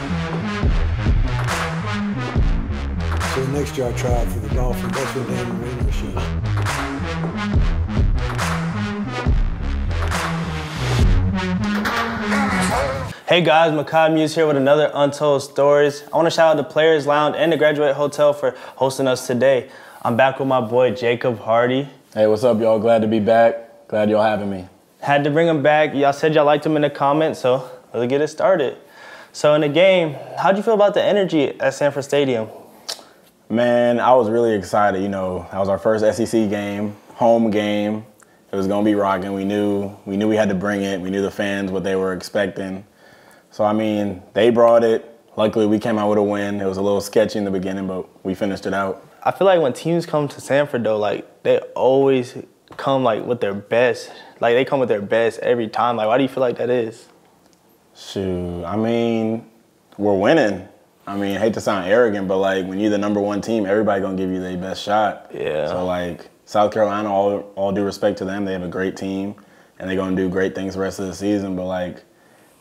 So next year I tried for the Dolphins. That's what Dan Marino showed. Hey guys, Mekhi Mews here with another Untold Stories. I want to shout out the Players Lounge and the Graduate Hotel for hosting us today. I'm back with my boy Jacob Hardie. Hey, what's up, y'all? Glad to be back. Glad y'all having me. Had to bring him back. Y'all said y'all liked him in the comments, so let's get it started. So in the game, how'd you feel about the energy at Sanford Stadium? Man, I was really excited. You know, that was our first SEC game, home game. It was gonna be rocking. We knew we had to bring it. We knew the fans what they were expecting. So I mean, they brought it. Luckily, we came out with a win. It was a little sketchy in the beginning, but we finished it out. I feel like when teams come to Sanford though, like they always come like with their best. Like they come with their best every time. Like why do you feel like that is? Shoot, I mean, we're winning. I mean, I hate to sound arrogant, but like when you're the #1 team, everybody gonna give you their best shot. Yeah. So like South Carolina, all due respect to them, they have a great team, and they're gonna do great things the rest of the season. But like,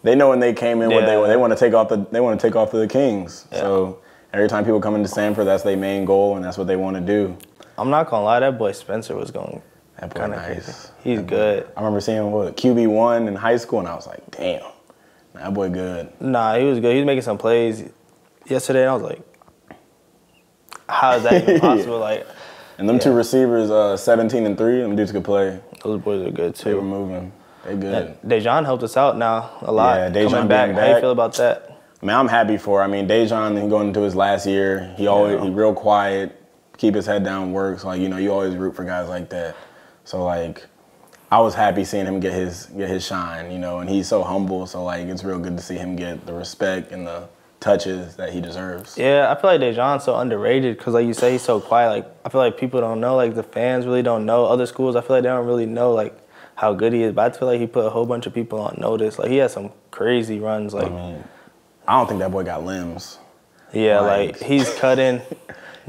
they know when they came in, what they want to take off to the Kings. Yeah. So every time people come into Sanford, that's their main goal, and that's what they want to do. I'm not gonna lie, that boy Spencer was going kind of nice. crazy. He's good. I remember seeing QB1 in high school, and I was like, damn, that boy good. Nah, he was good. He was making some plays yesterday, and I was like, how is that even possible? Like, and them two receivers, 17 and 3, them dudes could play. Those boys are good too. They were moving. They good. Dejan helped us out now a lot. Yeah, Dejan coming back. How you feel about that? Man, I'm happy for her. I mean, Dejan going into his last year, he real quiet, keep his head down, works. Like, you know, you always root for guys like that. So like, I was happy seeing him get his shine, you know, and he's so humble. So like, it's real good to see him get the respect and the touches that he deserves. Yeah, I feel like Dejan's so underrated because, like you say, he's so quiet. Like, I feel like people don't know, like the fans really don't know. Other schools, I feel like they don't really know like how good he is. But I feel like he put a whole bunch of people on notice. Like he had some crazy runs. Like, I mean, I don't think that boy got limbs. Yeah, like he's cutting,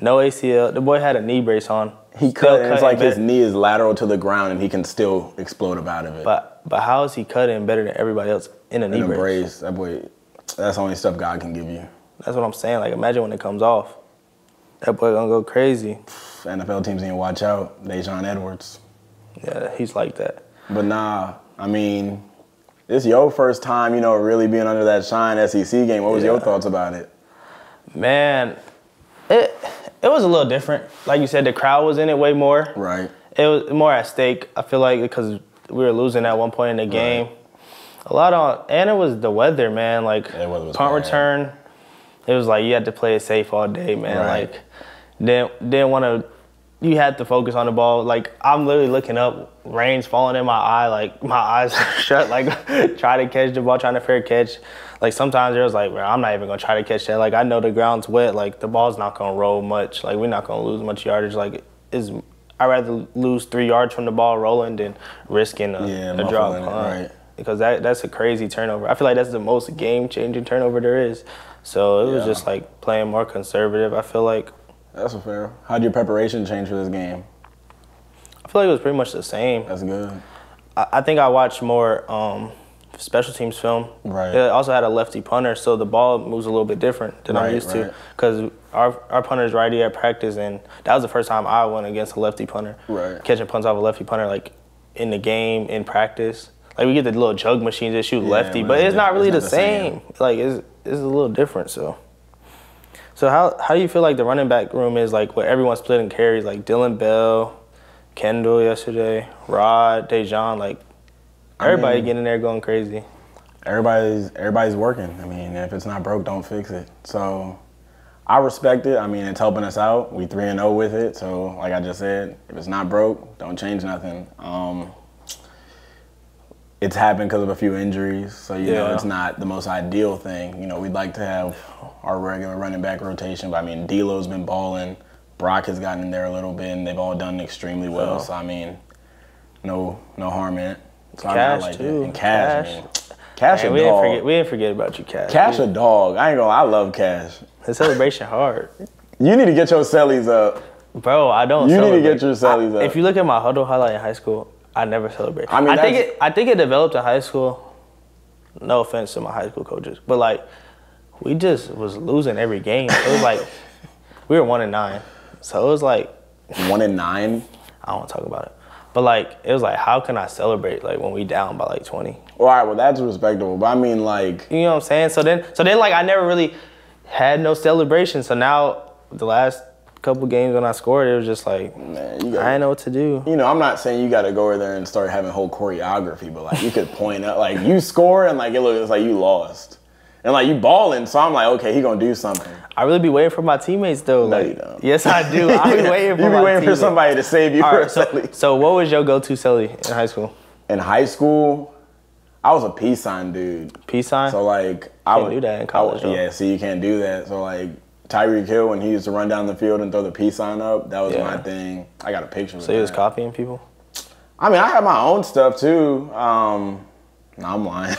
no ACL. The boy had a knee brace on. He cut, and it's like his knee is lateral to the ground, and he can still explode up out of it. But how is he cutting better than everybody else in a knee brace? That boy, that's the only stuff God can give you. That's what I'm saying. Like, imagine when it comes off. That boy gonna go crazy. NFL teams need to watch out. Dejan Edwards. Yeah, he's like that. But nah, I mean, it's your first time, you know, really being under that shine SEC game. What was your thoughts about it? Man, it was a little different. Like you said, the crowd was in it way more. Right. It was more at stake, I feel like, because we were losing at one point in the game. Right. And it was the weather, man. Like, punt return, it was like you had to play it safe all day, man. Right. Like, didn't want to, you had to focus on the ball. Like, I'm literally looking up, rain's falling in my eye, like, my eyes shut, like, try to catch the ball, trying to fair catch. Like, sometimes there was like, I'm not even going to try to catch that. Like, I know the ground's wet. Like, the ball's not going to roll much. Like, we're not going to lose much yardage. Like, I'd rather lose 3 yards from the ball rolling than risking a drop punt. Right. Because that's a crazy turnover. I feel like that's the most game-changing turnover there is. So it was just, like, playing more conservative, I feel like. That's fair. How'd your preparation change for this game? I feel like it was pretty much the same. That's good. I think I watched more special teams film. Right. It also had a lefty punter, so the ball moves a little bit different than I'm used to. Because our punter's righty at practice, and that was the first time I went against a lefty punter. Right. Catching punts off a lefty punter, like, in the game, in practice. Like, we get the little jug machines that shoot lefty, but it's not really the same. Like, it's a little different, so. So how do you feel like the running back room is, like, where everyone's splitting carries? Like, Dylan Bell, Kendall yesterday, Rod, Dejan, like, everybody getting in there going crazy. Everybody's working. I mean, if it's not broke, don't fix it. So I respect it. I mean, it's helping us out. We 3-0 with it. So like I just said, if it's not broke, don't change nothing. It's happened because of a few injuries. So, you know, it's not the most ideal thing. You know, we'd like to have our regular running back rotation. But, I mean, D'Lo's been balling. Brock has gotten in there a little bit, and they've all done extremely well. So, I mean, no harm in it. So Cash, too. And Cash, man. Cash a we dog. We didn't forget about you, Cash. Cash a dog. I ain't gonna lie, I love Cash. The celebration hard. You need to get your cellies up. Bro, I don't You celebrate. need to get your cellies up. If you look at my huddle highlight in high school, I never celebrate. I mean, I think it developed in high school. No offense to my high school coaches, but like we just was losing every game. It was like we were 1-9, so it was like 1-9. I don't want to talk about it, but like it was like how can I celebrate like when we down by like 20? All right, well that's respectable, but I mean like you know what I'm saying. So then like I never really had no celebration. So now the last couple games when I scored, it was just like man, I didn't know what to do. You know, I'm not saying you got to go over there and start having whole choreography, but like you could point out like you score and like it looks like you lost. And like you balling, so I'm like, okay, he gonna do something. I really be waiting for my teammates though. No, like, you don't. Yes, I do. I be waiting for you be my waiting teammates. for somebody to save you All for right, a celly. So what was your go-to celly in high school? In high school, I was a peace sign dude. Peace sign? So like I would do that in college. Yeah, see, you can't do that. So like Tyreek Hill, when he used to run down the field and throw the peace sign up, that was my thing. I got a picture of that. So he was copying people? I mean, I had my own stuff too. No, I'm lying.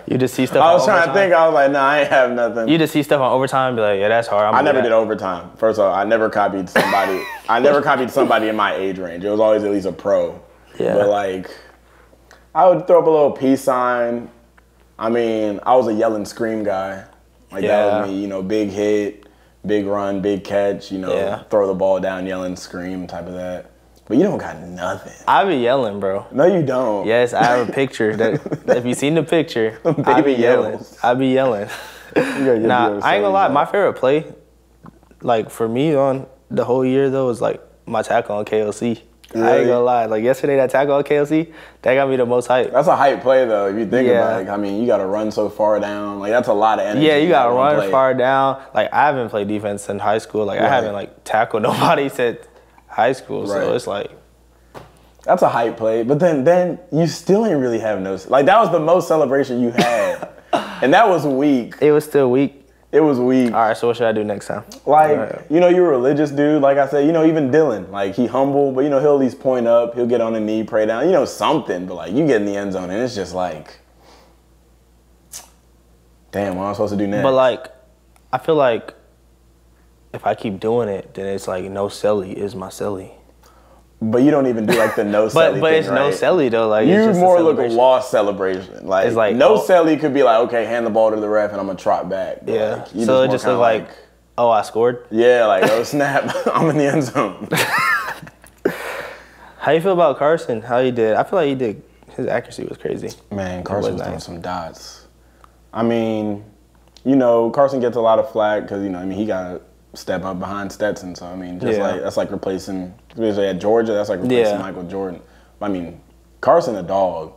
You just see stuff I was on trying overtime? to think. I was like, nah, I ain't have nothing. You just see stuff on overtime and be like, yeah, that's hard. I never did overtime. First of all, I never copied somebody. I never copied somebody in my age range. It was always at least a pro. Yeah. But like, I would throw up a little peace sign. I mean, I was a yell and scream guy. Like that was me. You know, big hit, big run, big catch. You know, throw the ball down, yell and scream type of that. But you don't got nothing. I be yelling, bro. No, you don't. Yes, I have a picture. That if you seen the picture, I be yelling. I be yelling. Nah, I ain't gonna lie. My favorite play, like for me on the whole year though, was like my tackle on KLC. Really? I ain't gonna lie. Like yesterday, that tackle on KLC, that got me the most hype. That's a hype play though. If you think about it, I mean, you got to run so far down. Like that's a lot of energy. Yeah, you gotta run far down. Like I haven't played defense in high school. Like I haven't like tackled nobody since high school. So it's like that's a hype play. But then you still ain't really have no like that was the most celebration you had, and that was weak. It was still weak. It was weak. All right, so what should I do next time? Like, you know, you're a religious dude. Like I said, you know, even Dylan, like he humble, but you know, he'll at least point up. He'll get on a knee, pray down, you know, something. But like you get in the end zone and it's just like, damn, what am I supposed to do next? But like, I feel like if I keep doing it, then it's like no celly is my celly. But you don't even do like the no celly but thing, it's right? no celly though. Like you it's just more look a lost celebration. Like, it's like no celly could be like, okay, hand the ball to the ref and I'm gonna trot back. But yeah. Like, so it just look like, oh, I scored. Yeah, like oh snap, I'm in the end zone. How you feel about Carson? How he did? I feel like he did. His accuracy was crazy. Man, Carson was throwing some dots. I mean, you know, Carson gets a lot of flack because you know, I mean, he got to step up behind Stetson. So I mean, just like that's like replacing, especially at Georgia, that's like replacing Michael Jordan. I mean, Carson a dog.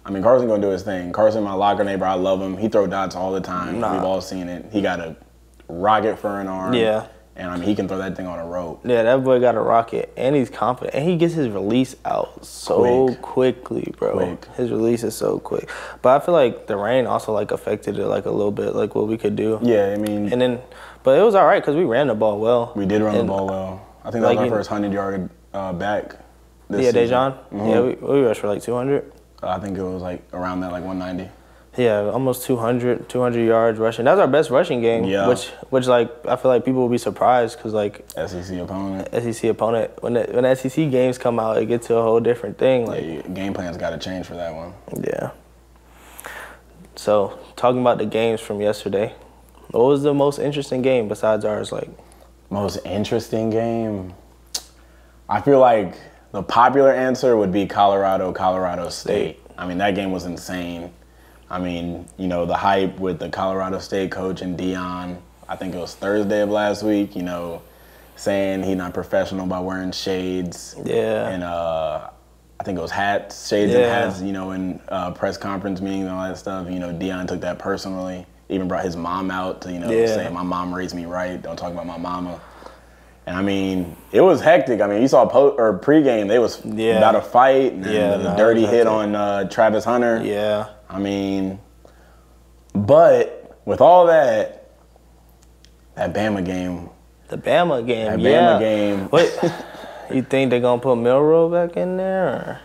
I mean, Carson gonna do his thing. Carson, my locker neighbor, I love him. He throw dots all the time. We've all seen it. He got a rocket for an arm. Yeah. And I mean, he can throw that thing on a rope. Yeah, that boy got a rocket, and he's confident, and he gets his release out so quickly, bro. His release is so quick. But I feel like the rain also like affected it like a little bit, like what we could do. Yeah, I mean, and then, but it was all right because we ran the ball well. We did run the ball well. I think that was our first 100-yard back. This season. Dejan. Mm-hmm. Yeah, we rushed for like 200. I think it was like around that, like 190. Yeah, almost 200 yards rushing. That was our best rushing game. Yeah. Which like I feel like people will be surprised because like SEC opponent. When the SEC games come out, it gets to a whole different thing. Like game plan's got to change for that one. Yeah. So talking about the games from yesterday, what was the most interesting game besides ours? Like most interesting game. I feel like the popular answer would be Colorado State. I mean that game was insane. I mean, you know, the hype with the Colorado State coach and Dion, I think it was Thursday of last week, you know, saying he's not professional by wearing shades. Yeah. And I think it was shades and hats, you know, in press conference meetings and all that stuff. You know, Dion took that personally, even brought his mom out to, you know, say, my mom raised me right, don't talk about my mama. And I mean, it was hectic. I mean, you saw pregame, they was about to fight, and the dirty hit on Travis Hunter. Yeah. I mean, but with all that Bama game. The Bama game, That Bama game. What, you think they're going to put Milroe back in there? Or?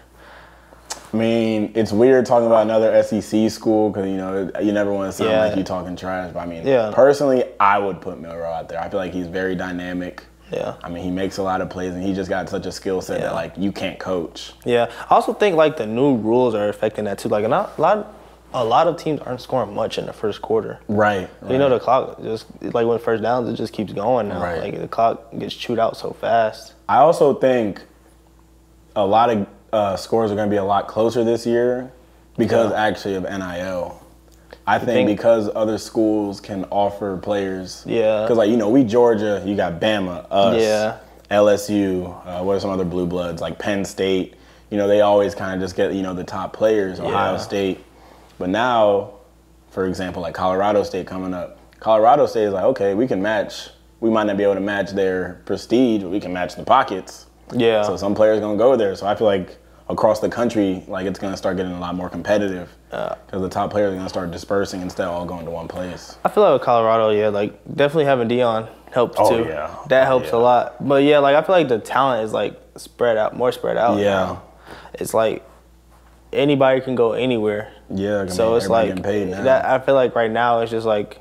I mean, it's weird talking about another SEC school because, you know, you never want to sound like you talking trash. But I mean, personally, I would put Milroe out there. I feel like he's very dynamic. Yeah. I mean, he makes a lot of plays, and he just got such a skill set that, like, you can't coach. Yeah. I also think, like, the new rules are affecting that, too. Like, a lot a lot of teams aren't scoring much in the first quarter. Right. You know, the clock just, like when first downs, it just keeps going now. Right. Like the clock gets chewed out so fast. I also think a lot of scores are going to be a lot closer this year because actually of NIL. I think because other schools can offer players. Yeah. Because, like, you know, we Georgia, you got Bama, us, Yeah. LSU, what are some other blue bloods, like Penn State. You know, they always kind of just get, you know, the top players, Ohio State. But now, for example, like Colorado State coming up. Colorado State is like, okay, we can match. We might not be able to match their prestige, but we can match the pockets. Yeah. So some players are going to go there. So I feel like across the country, like it's going to start getting a lot more competitive because the top players are going to start dispersing instead of all going to one place. I feel like with Colorado, like definitely having Dion helps too. Oh, yeah. That helps a lot. But yeah, like I feel like the talent is like more spread out. Yeah. Now. It's like anybody can go anywhere. Yeah. So it's like getting paid now. that. I feel like right now it's just like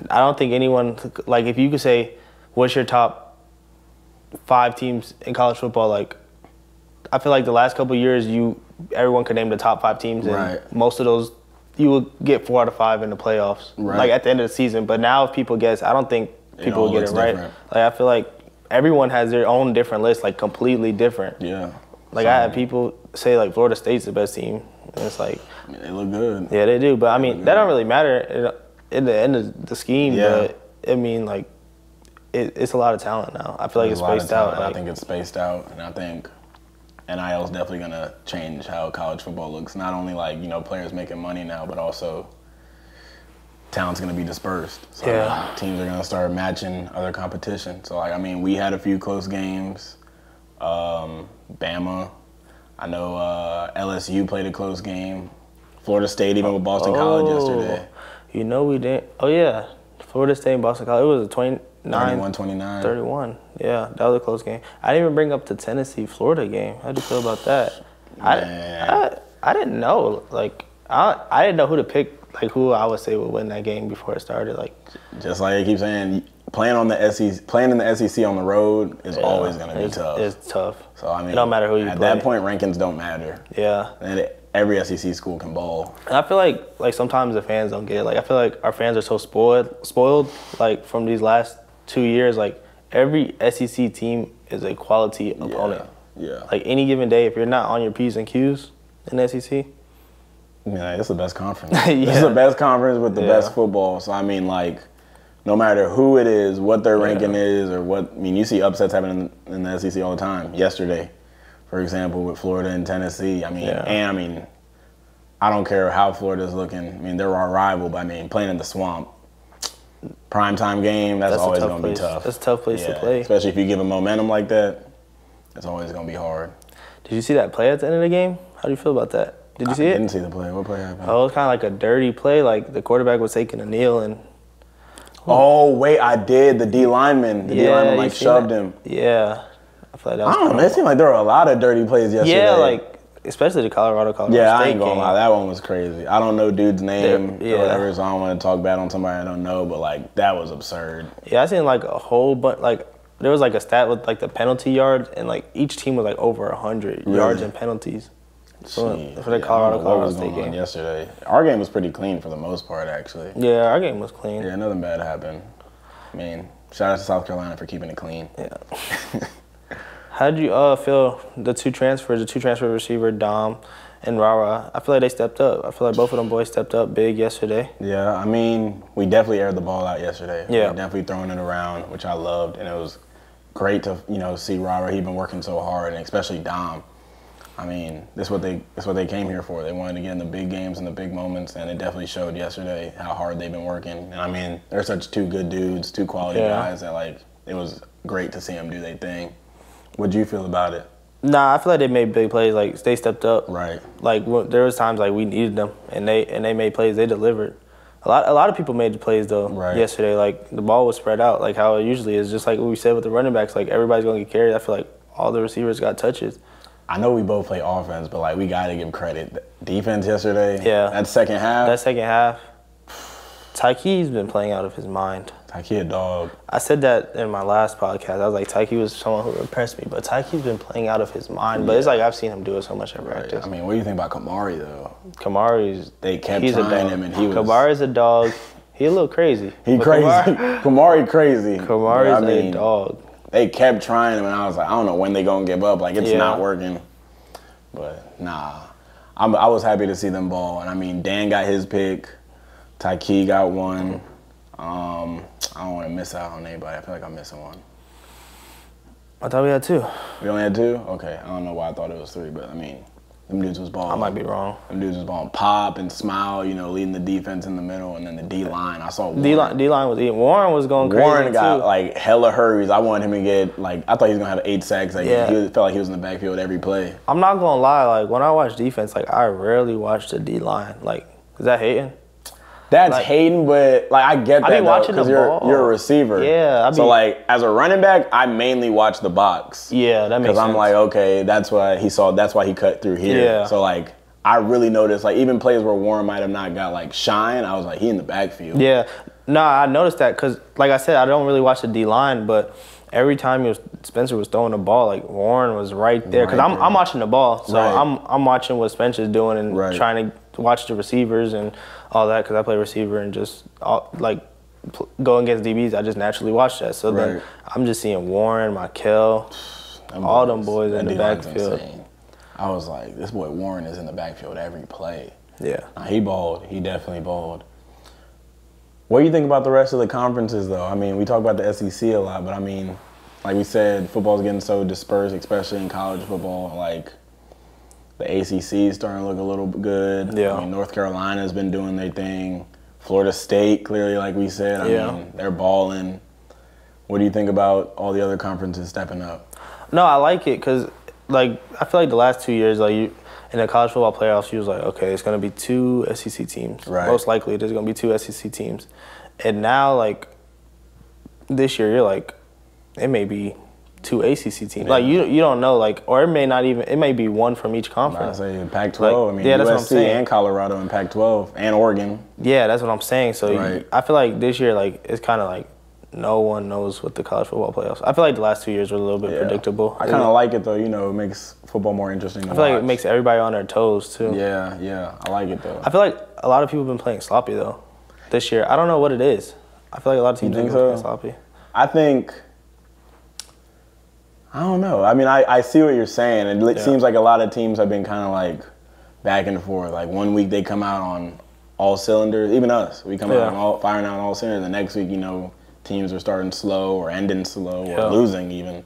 I don't think anyone like if you could say what's your top 5 teams in college football, like I feel like the last couple of years everyone could name the top 5 teams and most of those you will get 4 out of 5 in the playoffs. Like at the end of the season. But now if people guess, I don't think people will get it right. Different. Like I feel like everyone has their own different list, like completely different. Yeah. Like I had people say like Florida State's the best team. And it's like I mean, they look good. Yeah, they do. But I mean that don't really matter in the end of the scheme. Yeah. But I mean like it's a lot of talent now. I feel like it's spaced out. I think it's spaced out, and I think NIL is definitely going to change how college football looks. Not only like, you know, players making money now, but also talent's going to be dispersed. So teams are going to start matching other competition. So, like, I mean, we had a few close games. Bama. I know LSU played a close game. Florida State, even with Boston College yesterday. You know we didn't. Oh, yeah. Florida State and Boston College. It was a 31-29. 31. Yeah, that was a close game. I didn't even bring up the Tennessee-Florida game. How'd you feel about that? I didn't know. Like, I didn't know who to pick, like, who I would say would win that game before it started. Like, just like I keep saying, playing in the SEC on the road is always going to be tough. It's tough. So, I mean, it don't matter who you play. At that point, rankings don't matter. Yeah. And every SEC school can bowl. And I feel like sometimes the fans don't get it. Like, I feel like our fans are so spoiled, like, from these last 2 years. Like, every SEC team is a quality opponent. Yeah. Like, any given day, if you're not on your P's and Q's in the SEC. Yeah, it's the best conference. It's the best conference with the best football. So, I mean, like, no matter who it is, what their ranking is, or what, I mean, you see upsets happening in the SEC all the time. Yesterday, for example, with Florida and Tennessee. I mean, and I mean, I don't care how Florida's looking. I mean, they're our rival, but I mean, playing in the swamp, primetime game, that's always going to be tough. That's a tough place to play. Especially if you give them momentum like that, it's always going to be hard. Did you see that play at the end of the game? How do you feel about that? Did you see it? I didn't see the play. What play happened? Oh, it was kind of like a dirty play. Like, the quarterback was taking a kneel and... Oh, wait, I did. The D lineman. The D lineman, like, shoved him. Yeah. I feel like that was I don't know. It seemed like there were a lot of dirty plays yesterday. Yeah, like, especially the Colorado State I ain't going to lie. That one was crazy. I don't know dude's name or whatever, so I don't want to talk bad on somebody I don't know, but, like, that was absurd. Yeah, I seen, like, a whole bunch, like, there was, like, a stat with, like, the penalty yards, and, like, each team was, like, over 100 yards in penalties. For the Colorado State game yesterday. Our game was pretty clean for the most part, actually. Yeah, our game was clean. Yeah, nothing bad happened. I mean, shout out to South Carolina for keeping it clean. Yeah. How did you feel the two transfer receiver, Dom and Rara? I feel like they stepped up. I feel like both of them boys stepped up big yesterday. Yeah, I mean, we definitely aired the ball out yesterday. Yeah. We were definitely throwing it around, which I loved, and it was great to, you know, see Rara. He'd been working so hard, and especially Dom. I mean, that's what they came here for. They wanted to get in the big games and the big moments, and it definitely showed yesterday how hard they've been working. And I mean, they're such two good dudes, two quality guys that, like, it was great to see them do their thing. What'd you feel about it? Nah, I feel like they made big plays. Like, they stepped up. Right. Like, there was times like we needed them, and they made plays. They delivered. A lot of people made the plays though yesterday. Like, the ball was spread out, like how it usually is. Just like what we said with the running backs, like everybody's gonna get carried. I feel like all the receivers got touches. I know we both play offense, but, like, we got to give credit. Defense yesterday, that second half. That second half, Tyke's been playing out of his mind. Tyke a dog. I said that in my last podcast. I was like, Tyke was someone who impressed me, but Tyke's been playing out of his mind. But it's like I've seen him do it so much in practice. I mean, what do you think about Kamari though? They kept trying him, and he was. Kamari's a dog. He a little crazy. He crazy. Kamari crazy. Kamari's a dog. They kept trying him, and I was like, I don't know when they gonna give up. Like it's not working. But nah, I was happy to see them ball. And I mean, Dan got his pick. Tyke got one. I don't want to miss out on anybody. I feel like I'm missing one. I thought we had 2. We only had 2? Okay. I don't know why I thought it was 3, but I mean, them dudes was balling. I might be wrong. Them dudes was balling. Pop and Smile, you know, leading the defense in the middle, and then the D-line. I saw Warren. D-line was eating. Warren was going crazy, Warren got, like, hella hurries. I wanted him to get, like, I thought he was going to have 8 sacks. Like, he felt like he was in the backfield every play. I'm not going to lie. Like, when I watch defense, like, I rarely watch the D-line. Like, is that hating? That's hating, but like I get that because you're a receiver. Yeah. So like as a running back, I mainly watch the box. Yeah, that makes sense. Because I'm like, okay, that's why he cut through here. Yeah. So like I really noticed like even plays where Warren might have not got like shine, I was like he in the backfield. Yeah. No, I noticed that because like I said, I don't really watch the D line, but every time Spencer was throwing the ball, like Warren was right there because I'm watching the ball, so I'm watching what Spencer's doing and trying to watch the receivers and all that because I play receiver and just going against DBs. I just naturally watch that. So then I'm just seeing Warren, Mikel, all them boys in the backfield. Insane. I was like, this boy Warren is in the backfield every play. Yeah, he balled. He definitely balled. What do you think about the rest of the conferences, though? I mean, we talk about the SEC a lot, but I mean, like we said, football's getting so dispersed, especially in college football. Like, the ACC is starting to look a little good. Yeah. I mean, North Carolina's been doing their thing. Florida State, clearly, like we said, I mean, they're balling. What do you think about all the other conferences stepping up? No, I like it because, like, I feel like the last 2 years, like, in the college football playoffs, you was like, okay, it's going to be 2 SEC teams. Right. Most likely, there's going to be 2 SEC teams. And now, like, this year, you're like, it may be 2 ACC teams. Yeah. Like, you don't know, like, or it may be 1 from each conference. I say Pac-12. Like, I mean, that's what I'm USC saying. and Colorado and Pac-12 and Oregon. Yeah, that's what I'm saying. So I feel like this year, like, it's kind of like no one knows what the college football playoffs. I feel like the last 2 years were a little bit predictable. I kind of like it, though. You know, it makes football more interesting to watch. I feel like it makes everybody on their toes, too. Yeah. I like it, though. I feel like a lot of people have been playing sloppy, though, this year. I don't know what it is. I feel like a lot of teams have been playing sloppy. I think... I don't know. I mean, I see what you're saying. It seems like a lot of teams have been kind of like back and forth. Like 1 week they come out on all cylinders. Even us, we come out on firing out on all cylinders. The next week, you know, teams are starting slow or ending slow or losing even.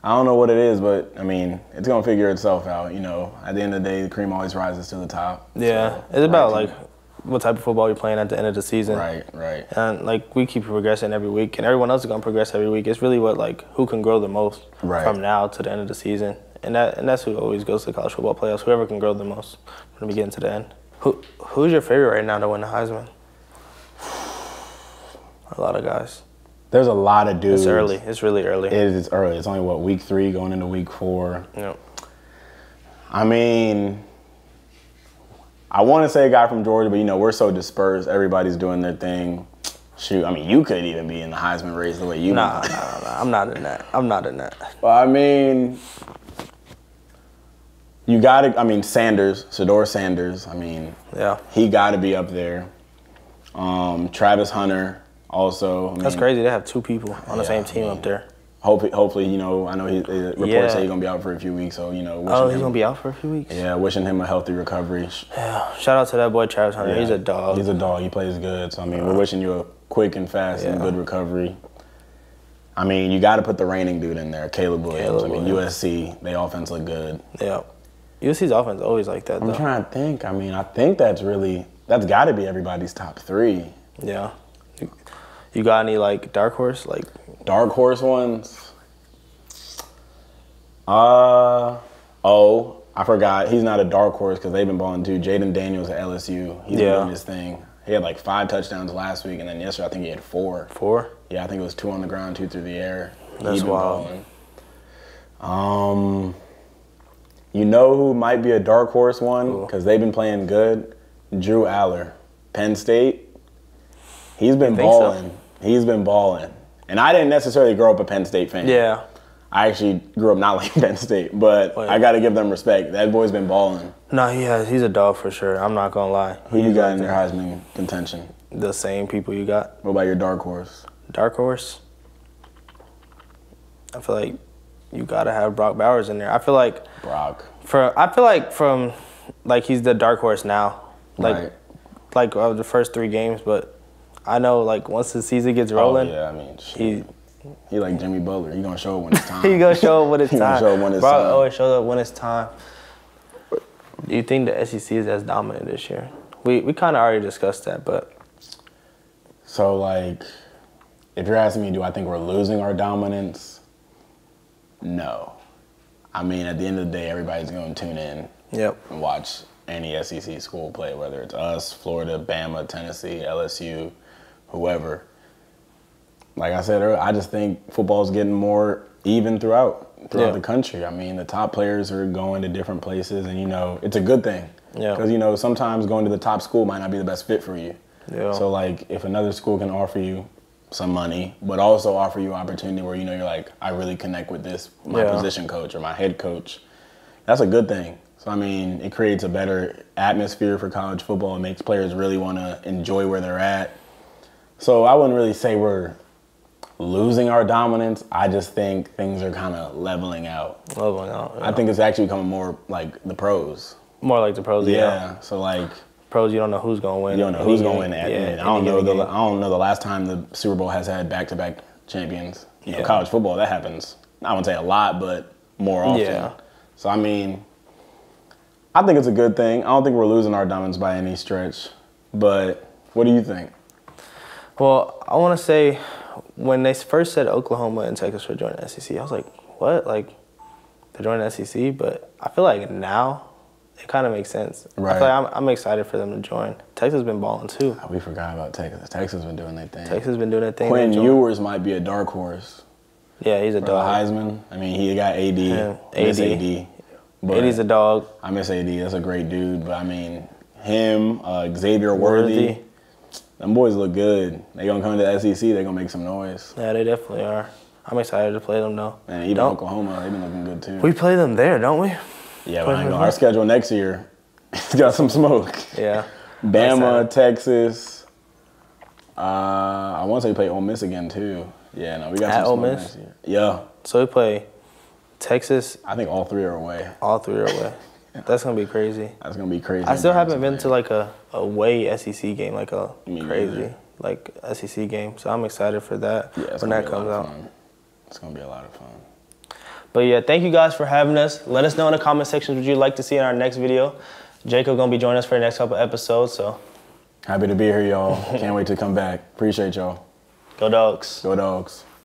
I don't know what it is, but I mean, it's gonna figure itself out. You know, at the end of the day, the cream always rises to the top. Yeah, so, it's about like what type of football you're playing at the end of the season. Right. And like we keep progressing every week, and everyone else is gonna progress every week. It's really what like who can grow the most from now to the end of the season, and that's who always goes to the college football playoffs. Whoever can grow the most from the beginning to the end. Who's your favorite right now to win the Heisman? A lot of guys. There's a lot of dudes. It's early. It's really early. It is early. It's only week 3 going into week 4. Yep. I mean, I want to say a guy from Georgia, but you know we're so dispersed. Everybody's doing their thing. Shoot, I mean you could even be in the Heisman race the way you. Nah. I'm not in that. Well, I mean, you got to. I mean, Shedeur Sanders. I mean, he got to be up there. Travis Hunter. Also, that's crazy. They have 2 people on the same team up there. Hopefully, you know, I know reports say he's gonna be out for a few weeks, so you know. He's gonna be out for a few weeks. Yeah, wishing him a healthy recovery. Yeah, shout out to that boy Travis Hunter. Yeah. He's a dog. He's a dog. He plays good. So I mean, we're wishing you a quick and fast and good recovery. I mean, you got to put the reigning dude in there, Caleb Williams. I mean, USC, their offense look good. Yeah, USC's offense always like that. I'm trying to think. I mean, I think that's got to be everybody's top 3. Yeah. You got any like dark horse ones? I forgot. He's not a dark horse because they've been balling too. Jaden Daniels at LSU. He's been doing his thing. He had like 5 touchdowns last week, and then yesterday I think he had 4. 4? Yeah, I think it was 2 on the ground, 2 through the air. That's wild. You know who might be a dark horse one because they've been playing good? Drew Aller, Penn State. He's been balling. So? He's been balling. And I didn't necessarily grow up a Penn State fan. Yeah. I actually grew up not liking Penn State, but I got to give them respect. That boy's been balling. No, he's a dog for sure. I'm not going to lie. Who you got in your Heisman contention? The same people you got. What about your dark horse? Dark horse? I feel like you got to have Brock Bowers in there. I feel like Brock. He's the dark horse now. Like the first 3 games, but I know like once the season gets rolling, I mean, he like Jimmy Butler. He gonna show up when it's time. He gonna show up when it's time. Gonna show up when it's Brock time. always shows up when it's time. Do you think the SEC is as dominant this year? We kind of already discussed that, but so like, if you're asking me, do I think we're losing our dominance? No. I mean, at the end of the day, everybody's going to tune in and watch any SEC school play, whether it's us, Florida, Bama, Tennessee, LSU, whoever. Like I said earlier, I just think football's getting more even throughout the country. I mean, the top players are going to different places, and, it's a good thing. Because, sometimes going to the top school might not be the best fit for you. Yeah. So, like, if another school can offer you some money, but also offer you opportunity where, you're like, I really connect with my position coach or my head coach, that's a good thing. So, I mean, it creates a better atmosphere for college football. It makes players really want to enjoy where they're at. So I wouldn't really say we're losing our dominance. I just think things are kind of leveling out. Yeah. I think it's actually becoming more like the pros. More like the pros, yeah. So, like, pros, you don't know who's going to win. You don't know who's going to win at the end. I don't know the last time the Super Bowl has had back-to-back champions. College football, that happens, I wouldn't say a lot, but more often. Yeah. So, I mean, I think it's a good thing. I don't think we're losing our dominance by any stretch. But what do you think? Well, I want to say when they first said Oklahoma and Texas were joining the SEC, I was like, what? Like, they're joining the SEC? But I feel like now it kind of makes sense. Right. I feel like I'm excited for them to join. Texas has been balling too. We forgot about Texas. Texas has been doing their thing. Texas has been doing their thing. Quinn Ewers might be a dark horse. Yeah, he's a dog. Heisman. I mean, he got AD. Miss AD. But AD's a dog. I miss AD. That's a great dude. But, I mean, him, Xavier Worthy. Them boys look good. They gonna come to the SEC. They gonna make some noise. Yeah, they definitely are. I'm excited to play them though. And even Oklahoma, they've been looking good too. We play them there, don't we? Yeah, but I know our schedule next year. It's got some smoke. Yeah. Bama, Texas. I want to say we play Ole Miss again too. Yeah, no, we got some smoke next year. Yeah. So we play Texas. I think all 3 are away. All 3 are away. That's gonna be crazy. That's gonna be crazy. I still haven't been to like a away SEC game, like a crazy like SEC game. So I'm excited for that when that comes out. It's gonna be a lot of fun. But yeah, thank you guys for having us. Let us know in the comment section what you'd like to see in our next video. Jacob gonna be joining us for the next couple episodes. So happy to be here, y'all. Can't wait to come back. Appreciate y'all. Go Dogs. Go Dogs.